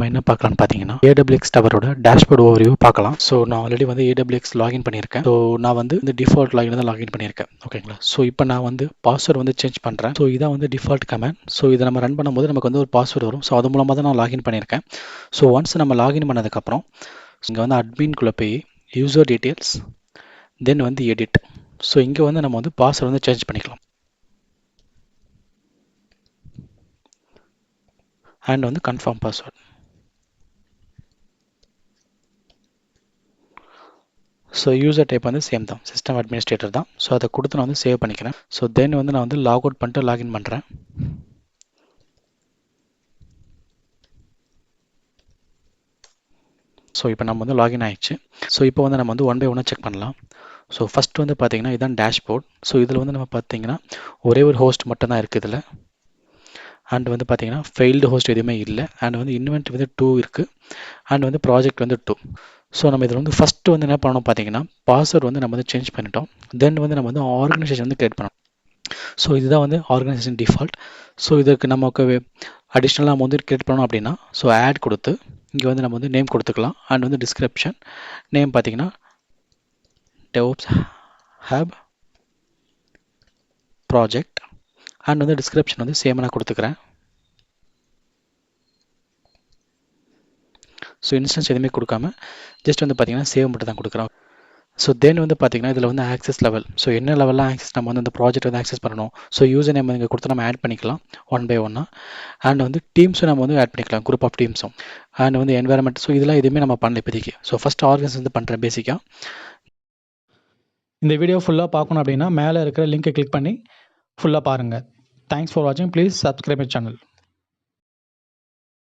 நம்ம என்ன பார்க்கலாம்னு பார்த்தீங்கன்னா AWX டவரோட டேஷ்போர்ட் ஓவர்வியூ பார்க்கலாம். ஸோ நான் ஆல்ரெடி வந்து AWX லாகின் பண்ணியிருக்கேன். ஸோ நான் வந்து இந்த டிஃபால்ட் லாகின் தான் லாகின் பண்ணியிருக்கேன். ஓகேங்களா? ஸோ இப்போ நான் வந்து பாஸ்வேர்டு வந்து சேஞ்ச் பண்ணுறேன். ஸோ இதான் வந்து டிஃபால்ட் கமெண்ட். ஸோ இதை நம்ம ரன் பண்ணும்போது நமக்கு வந்து ஒரு பாஸ்வேர்டு வரும். ஸோ அது மூலமாக தான் நான் லாகின் பண்ணியிருக்கேன். ஸோ ஒன்ஸ் நம்ம லாகின் பண்ணதுக்கப்புறம் இங்கே வந்து அட்மின்குள்ளே போய் யூசர் டீட்டெயில்ஸ் தென் வந்து எடிட். ஸோ இங்கே வந்து நம்ம வந்து பாஸ்வேர்டு வந்து சேஞ்ச் பண்ணிக்கலாம். அண்ட் வந்து confirm password. So user type வந்து சேம் தான், சிஸ்டம் அட்மினிஸ்ட்ரேட்டர் தான். ஸோ அதை கொடுத்து நான் வந்து சேவ் பண்ணிக்கிறேன். ஸோ தென் வந்து நான் வந்து லாக் அவுட் பண்ணிட்டு லாகின் பண்ணுறேன். ஸோ இப்போ நம்ம வந்து லாகின் ஆயிடுச்சு. ஸோ இப்போ வந்து நம்ம வந்து ஒன் பை ஒன்னாக செக் பண்ணலாம். ஸோ ஃபஸ்ட் வந்து பார்த்தீங்கன்னா இதுதான் டேஷ்போர்ட். ஸோ இதில் வந்து நம்ம பார்த்தீங்கன்னா ஒரே ஒரு ஹோஸ்ட் மட்டும் தான் இருக்குது இதில். அண்ட் வந்து பார்த்தீங்கன்னா ஃபெயில்டு ஹோஸ்ட் எதுவுமே இல்லை. அண்ட் வந்து இன்வென்ட்ரி வந்து 2 இருக்குது. அண்ட் வந்து ப்ராஜெக்ட் வந்து 2. ஸோ நம்ம இதில் வந்து ஃபஸ்ட்டு வந்து என்ன பண்ணணும் பார்த்தீங்கன்னா பாஸ்வேர்டு வந்து நம்ம வந்து சேஞ்ச் பண்ணிட்டோம். தென் வந்து நம்ம வந்து ஆர்கனைசேஷன் வந்து கிரியேட் பண்ணணும். ஸோ இதுதான் வந்து ஆர்கனைசேஷன் டிஃபால்ட். ஸோ இதுக்கு நமக்கு அடிஷ்னலாக நம்ம வந்து கிரியேட் பண்ணணும் அப்படின்னா ஸோ ஆட் கொடுத்து இங்கே வந்து நம்ம வந்து நேம் கொடுத்துக்கலாம். அண்ட் வந்து டிஸ்கிரிப்ஷன் நேம் பார்த்தீங்கன்னா DevOps Hub ப்ராஜெக்ட். அண்ட் வந்து டிஸ்கிரிப்ஷன் வந்து சேம் நான் கொடுத்துக்கிறேன். ஸோ இன்ஸ்டன்ஸ் எதுவுமே கொடுக்காம ஜஸ்ட் வந்து பார்த்தீங்கன்னா சேவ் மட்டும் தான் கொடுக்குறோம். ஸோ தென் வந்து பார்த்தீங்கன்னா இதில் வந்து ஆக்சஸ் லெவல். ஸோ என்ன லெவலில் ஆக்சஸ் நம்ம வந்து இந்த ப்ராஜெக்ட் வந்து ஆக்சஸ் பண்ணணும். ஸோ யூசர் நேம் இங்கே கொடுத்து நம்ம ஆட் பண்ணிக்கலாம் ஒன் பை ஒன்னாக. அண்ட் வந்து டீம்ஸும் நம்ம வந்து ஆட் பண்ணிக்கலாம், குரூப் ஆஃப் டீம்ஸும். அண்ட் வந்து என்வரன்மெண்ட். ஸோ இதெல்லாம் எதுவுமே நம்ம பண்ணல இப்போதைக்கு. ஸோ ஃபஸ்ட் ஆர்கனைஸ் வந்து பண்ணுறேன் பேசிக்காக. இந்த வீடியோ ஃபுல்லாக பார்க்கணும் அப்படின்னா மேலே இருக்கிற லிங்கை கிளிக் பண்ணி ஃபுல்லாக பாருங்கள். தேங்க்ஸ் ஃபார் வாட்சிங். Please subscribe my channel.